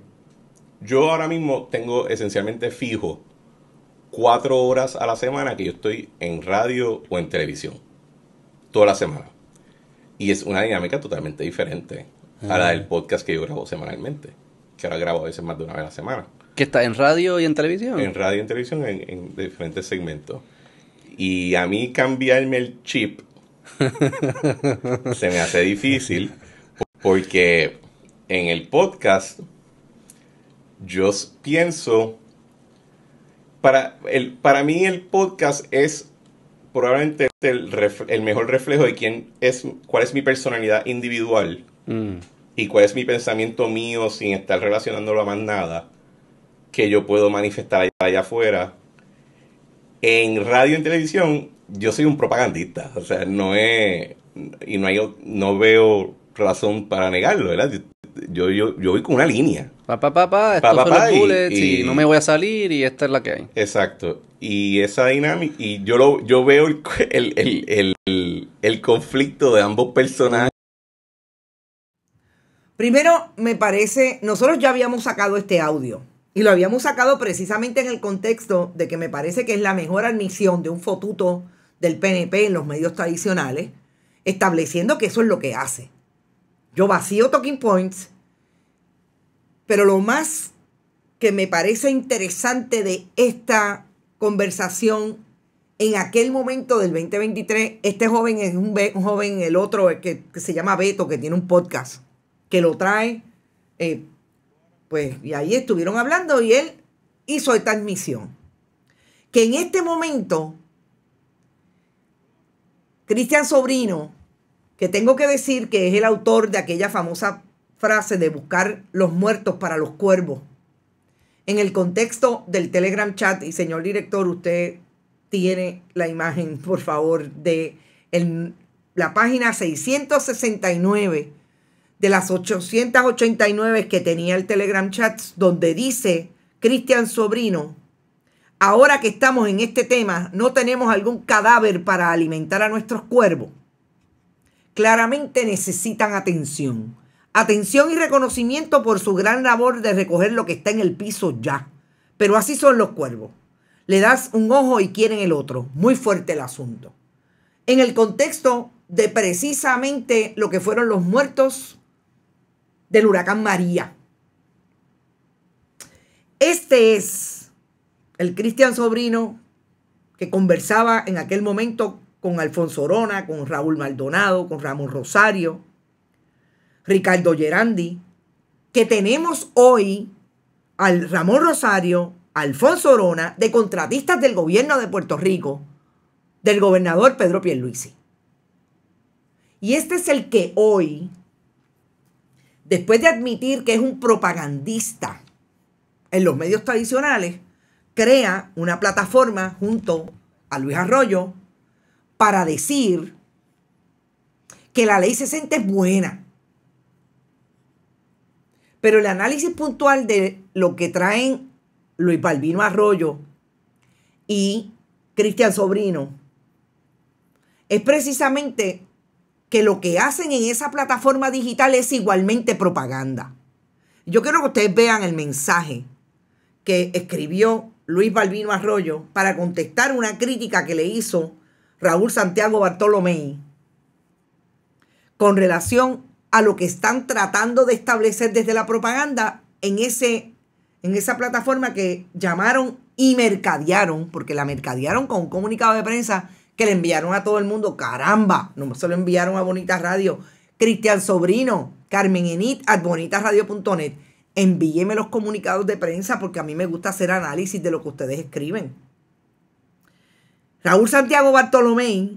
Yo ahora mismo tengo esencialmente fijo 4 horas a la semana que yo estoy en radio o en televisión. Toda la semana. Y es una dinámica totalmente diferente a la del podcast que yo grabo semanalmente, que ahora grabo a veces más de una vez a la semana. ¿Que está en radio y en televisión? En radio y en televisión, en diferentes segmentos. Y a mí cambiarme el chip se me hace difícil, porque en el podcast yo pienso, para mí el podcast es probablemente el mejor reflejo de cuál es mi personalidad individual y cuál es mi pensamiento mío sin estar relacionándolo a más nada que yo puedo manifestar allá afuera. En radio y en televisión yo soy un propagandista, o sea, no veo razón para negarlo, ¿verdad? Yo voy con una línea. Estos son los bullets y no me voy a salir y esta es la que hay. Exacto. Y esa dinámica, y yo veo el conflicto de ambos personajes. Primero, me parece, nosotros ya habíamos sacado este audio y lo habíamos sacado precisamente en el contexto de que me parece que es la mejor admisión de un fotuto del PNP en los medios tradicionales, estableciendo que eso es lo que hace. Yo vacío talking points, pero lo más que me parece interesante de esta conversación en aquel momento del 2023, este joven es un joven, el otro que se llama Beto, que tiene un podcast, que lo trae, pues, y ahí estuvieron hablando y él hizo esta admisión. Que en este momento, Cristian Sobrino, que tengo que decir que es el autor de aquella famosa frase de buscar los muertos para los cuervos, en el contexto del Telegram chat, y señor director, usted tiene la imagen, por favor, de la página 669 de las 889 que tenía el Telegram chat, donde dice Cristian Sobrino: ahora que estamos en este tema, no tenemos algún cadáver para alimentar a nuestros cuervos. Claramente necesitan atención. Atención y reconocimiento por su gran labor de recoger lo que está en el piso ya. Pero así son los cuervos. Le das un ojo y quieren el otro. Muy fuerte el asunto. En el contexto de precisamente lo que fueron los muertos del huracán María. Este es el Cristian Sobrino que conversaba en aquel momento con Alfonso Orona, con Raúl Maldonado, con Ramón Rosario, Ricardo Gerandi, que tenemos hoy al Ramón Rosario, Alfonso Orona, de contratistas del gobierno de Puerto Rico, del gobernador Pedro Pierluisi. Y este es el que hoy, después de admitir que es un propagandista en los medios tradicionales, crea una plataforma junto a Luis Arroyo para decir que la ley 60 es buena. Pero el análisis puntual de lo que traen Luis Balbino Arroyo y Cristian Sobrino es precisamente que lo que hacen en esa plataforma digital es igualmente propaganda. Yo quiero que ustedes vean el mensaje que escribió Luis Balbino Arroyo para contestar una crítica que le hizo Raúl Santiago Bartolomé con relación a lo que están tratando de establecer desde la propaganda en esa plataforma que llamaron y mercadearon, porque la mercadearon con un comunicado de prensa que le enviaron a todo el mundo. ¡Caramba! No se lo enviaron a Bonita Radio. Cristian Sobrino, carmenenit@bonitasradio.net. Envíeme los comunicados de prensa porque a mí me gusta hacer análisis de lo que ustedes escriben. Raúl Santiago Bartolomé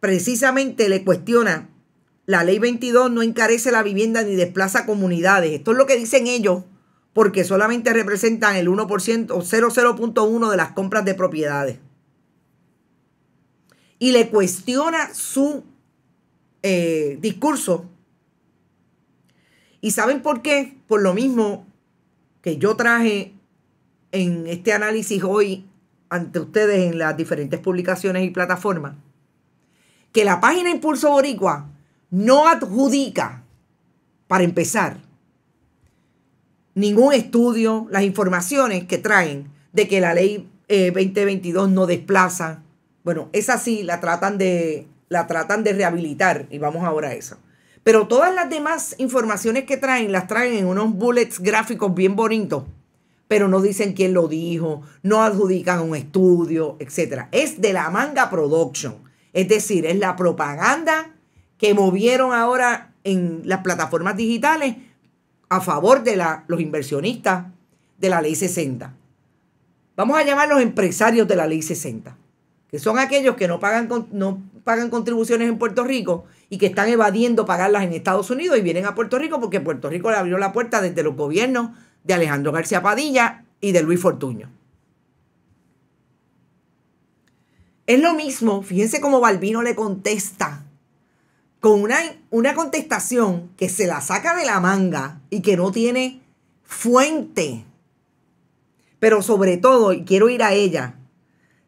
precisamente le cuestiona: la ley 22 no encarece la vivienda ni desplaza comunidades. Esto es lo que dicen ellos, porque solamente representan el 1% o 0,0.1 de las compras de propiedades. Y le cuestiona su discurso. ¿Y saben por qué? Por lo mismo que yo traje en este análisis hoy ante ustedes en las diferentes publicaciones y plataformas, que la página Impulso Boricua no adjudica, para empezar, ningún estudio, las informaciones que traen de que la ley 2022 no desplaza. Bueno, esa sí la tratan de rehabilitar y vamos ahora a eso. Pero todas las demás informaciones que traen, las traen en unos bullets gráficos bien bonitos, pero no dicen quién lo dijo, no adjudican un estudio, etc. Es de la manga production. Es decir, es la propaganda que movieron ahora en las plataformas digitales a favor de los inversionistas de la Ley 60. Vamos a llamar los empresarios de la Ley 60, que son aquellos que no pagan contribuciones en Puerto Rico y que están evadiendo pagarlas en Estados Unidos y vienen a Puerto Rico porque Puerto Rico le abrió la puerta desde los gobiernos de Alejandro García Padilla y de Luis Fortuño. Es lo mismo, fíjense cómo Balbino le contesta, con una contestación que se la saca de la manga y que no tiene fuente. Pero sobre todo, y quiero ir a ella,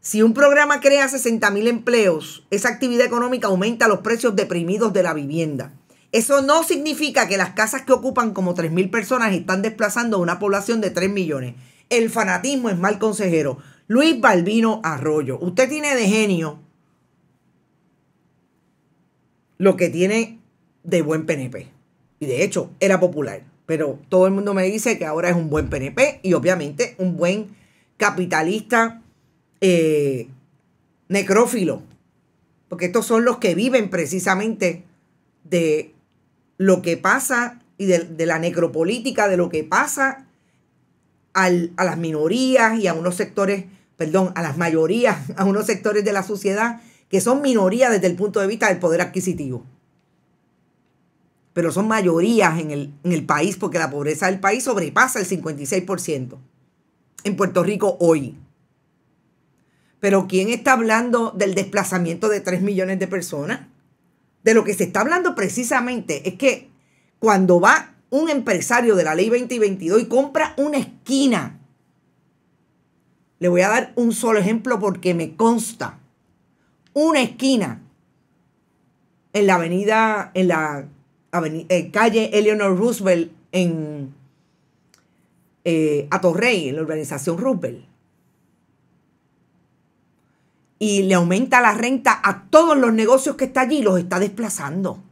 si un programa crea 60,000 empleos, esa actividad económica aumenta los precios deprimidos de la vivienda. Eso no significa que las casas que ocupan como 3,000 personas están desplazando a una población de 3 millones. El fanatismo es mal consejero. Luis Balbino Arroyo, usted tiene de genio lo que tiene de buen PNP. Y de hecho, era popular. Pero todo el mundo me dice que ahora es un buen PNP y obviamente un buen capitalista necrófilo. Porque estos son los que viven precisamente de lo que pasa y de la necropolítica, de lo que pasa a las minorías y a unos sectores, a las mayorías, a unos sectores de la sociedad que son minorías desde el punto de vista del poder adquisitivo. Pero son mayorías en el país porque la pobreza del país sobrepasa el 56% en Puerto Rico hoy. Pero ¿quién está hablando del desplazamiento de 3 millones de personas? De lo que se está hablando precisamente es que cuando va un empresario de la Ley 20 y 22 y compra una esquina, le voy a dar un solo ejemplo porque me consta, una esquina en la calle Eleanor Roosevelt en Atorrey, en la urbanización Roosevelt, y le aumenta la renta a todos los negocios que está allí, los está desplazando.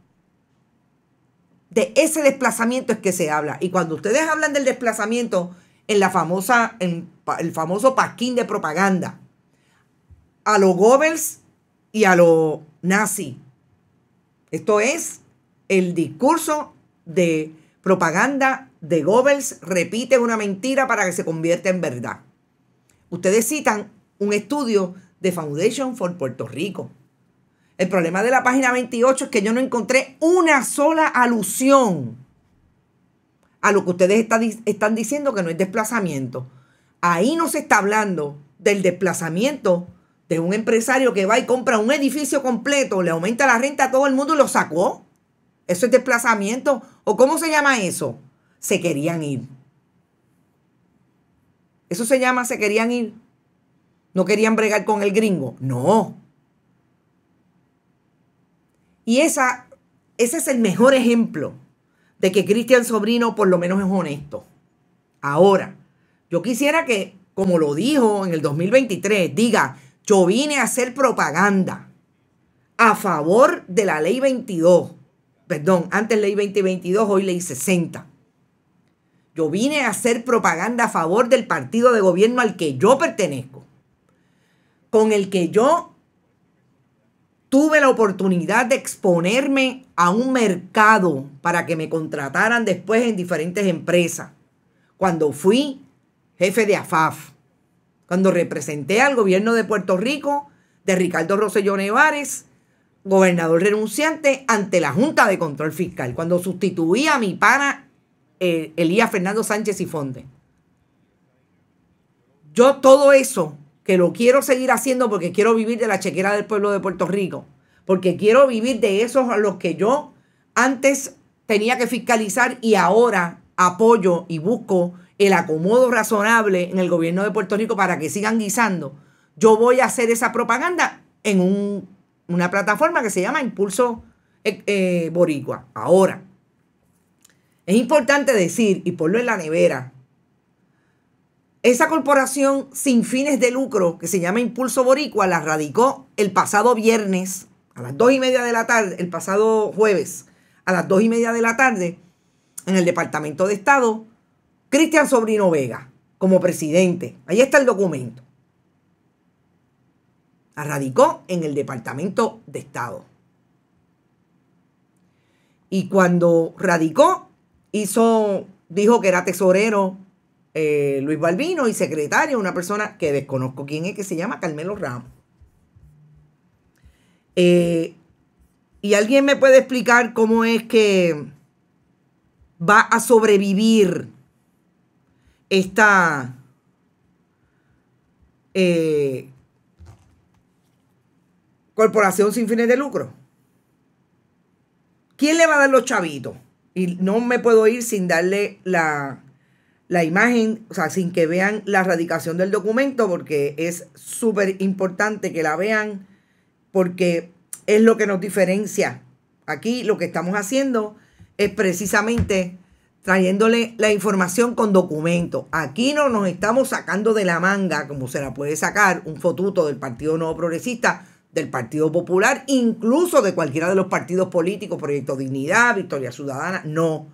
De ese desplazamiento es que se habla. Y cuando ustedes hablan del desplazamiento en el famoso pasquín de propaganda, a los Goebbels y a los nazis, esto es el discurso de propaganda de Goebbels, repite una mentira para que se convierta en verdad. Ustedes citan un estudio de Foundation for Puerto Rico. El problema de la página 28 es que yo no encontré una sola alusión a lo que ustedes están diciendo que no es desplazamiento. Ahí no se está hablando del desplazamiento de un empresario que va y compra un edificio completo, le aumenta la renta a todo el mundo y lo sacó. ¿Eso es desplazamiento? ¿O cómo se llama eso? Se querían ir. ¿Eso se llama se querían ir? ¿No querían bregar con el gringo? No. Y ese es el mejor ejemplo de que Cristian Sobrino por lo menos es honesto. Ahora, yo quisiera que, como lo dijo en el 2023, diga, yo vine a hacer propaganda a favor de la ley 22. Perdón, antes ley 2022, hoy ley 60. Yo vine a hacer propaganda a favor del partido de gobierno al que yo pertenezco, con el que yo tuve la oportunidad de exponerme a un mercado para que me contrataran después en diferentes empresas. Cuando fui jefe de AFAF, cuando representé al gobierno de Puerto Rico, de Ricardo Rosselló Nevares, gobernador renunciante, ante la Junta de Control Fiscal, cuando sustituí a mi pana Elías Fernando Sánchez y Fonde. Yo todo eso, que lo quiero seguir haciendo porque quiero vivir de la chequera del pueblo de Puerto Rico, porque quiero vivir de esos a los que yo antes tenía que fiscalizar y ahora apoyo y busco el acomodo razonable en el gobierno de Puerto Rico para que sigan guisando. Yo voy a hacer esa propaganda en una plataforma que se llama Impulso Boricua. Ahora, es importante decir y ponlo en la nevera, esa corporación sin fines de lucro que se llama Impulso Boricua la radicó el pasado viernes a las 2:30 de la tarde, el pasado jueves a las 2:30 de la tarde, en el Departamento de Estado, Cristian Sobrino Vega, como presidente. Ahí está el documento. Radicó en el Departamento de Estado. Y cuando radicó, dijo que era tesorero Luis Balbino y secretario, una persona que desconozco quién es, que se llama Carmelo Ramos. ¿Y alguien me puede explicar cómo es que va a sobrevivir esta corporación sin fines de lucro? ¿Quién le va a dar los chavitos? Y no me puedo ir sin darle la imagen, o sea, sin que vean la radicación del documento, porque es súper importante que la vean, porque es lo que nos diferencia. Aquí lo que estamos haciendo es precisamente trayéndole la información con documento. Aquí no nos estamos sacando de la manga, como se la puede sacar un fotuto del Partido Nuevo Progresista, del Partido Popular, incluso de cualquiera de los partidos políticos, Proyecto Dignidad, Victoria Ciudadana. No.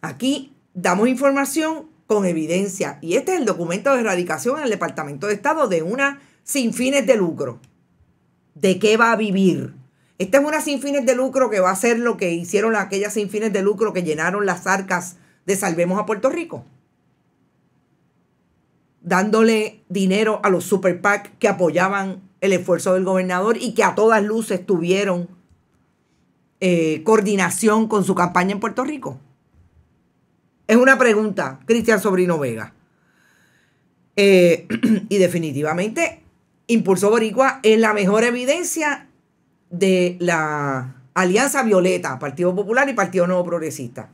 Aquí damos información con evidencia. Y este es el documento de erradicación en el Departamento de Estado de una sin fines de lucro. ¿De qué va a vivir? Esta es una sin fines de lucro que va a hacer lo que hicieron aquellas sin fines de lucro que llenaron las arcas de Salvemos a Puerto Rico, dándole dinero a los super PAC que apoyaban el esfuerzo del gobernador y que a todas luces tuvieron coordinación con su campaña en Puerto Rico. Es una pregunta, Cristian Sobrino Vega. Y definitivamente, Impulso Boricua es la mejor evidencia de la Alianza Violeta, Partido Popular y Partido Nuevo Progresista.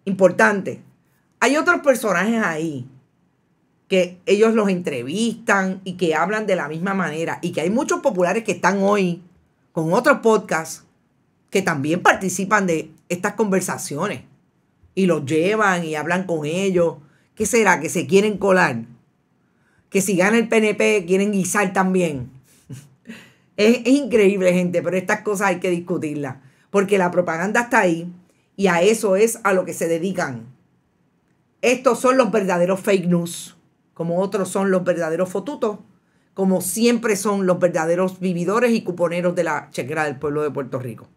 Importante. Hay otros personajes ahí que ellos los entrevistan y que hablan de la misma manera, y que hay muchos populares que están hoy con otros podcasts que también participan de estas conversaciones y los llevan y hablan con ellos. ¿Qué será? ¿Que se quieren colar? ¿Que si gana el PNP quieren guisar también? Es increíble, gente, pero estas cosas hay que discutirlas, porque la propaganda está ahí y a eso es a lo que se dedican. Estos son los verdaderos fake news, como otros son los verdaderos fotutos, como siempre son los verdaderos vividores y cuponeros de la chequera del pueblo de Puerto Rico.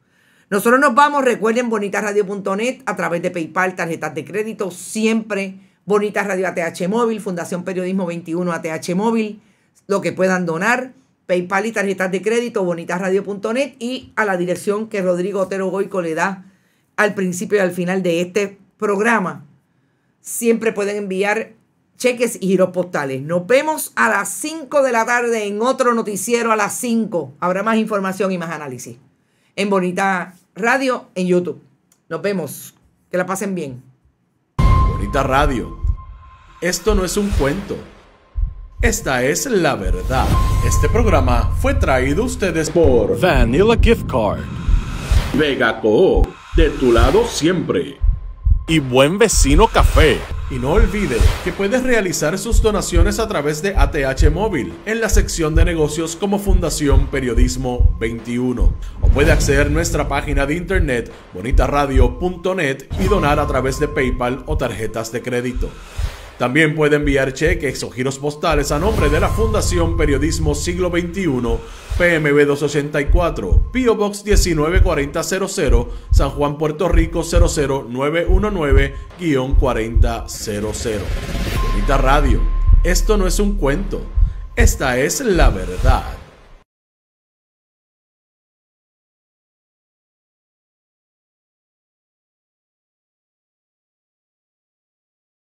Nosotros nos vamos, recuerden bonitasradio.net a través de PayPal, tarjetas de crédito, siempre Bonitas Radio ATH Móvil, Fundación Periodismo 21 ATH Móvil, lo que puedan donar, PayPal y tarjetas de crédito, bonitasradio.net, y a la dirección que Rodrigo Otero Goico le da al principio y al final de este programa. Siempre pueden enviar cheques y giros postales. Nos vemos a las 5 de la tarde en otro noticiero a las 5. Habrá más información y más análisis en Bonita Radio en YouTube. Nos vemos. Que la pasen bien. Bonita Radio. Esto no es un cuento. Esta es la verdad. Este programa fue traído a ustedes por Vanilla Gift Card Vega Coop, de tu lado siempre. y Buen Vecino Café. Y no olvide que puedes realizar sus donaciones a través de ATH Móvil en la sección de negocios como Fundación Periodismo 21. O puede acceder a nuestra página de internet bonitasradio.net y donar a través de PayPal o tarjetas de crédito. También puede enviar cheques o giros postales a nombre de la Fundación Periodismo Siglo XXI, PMB 284, P.O. Box 194000, San Juan, Puerto Rico 00919-4000. Bonita Radio, esto no es un cuento, esta es la verdad.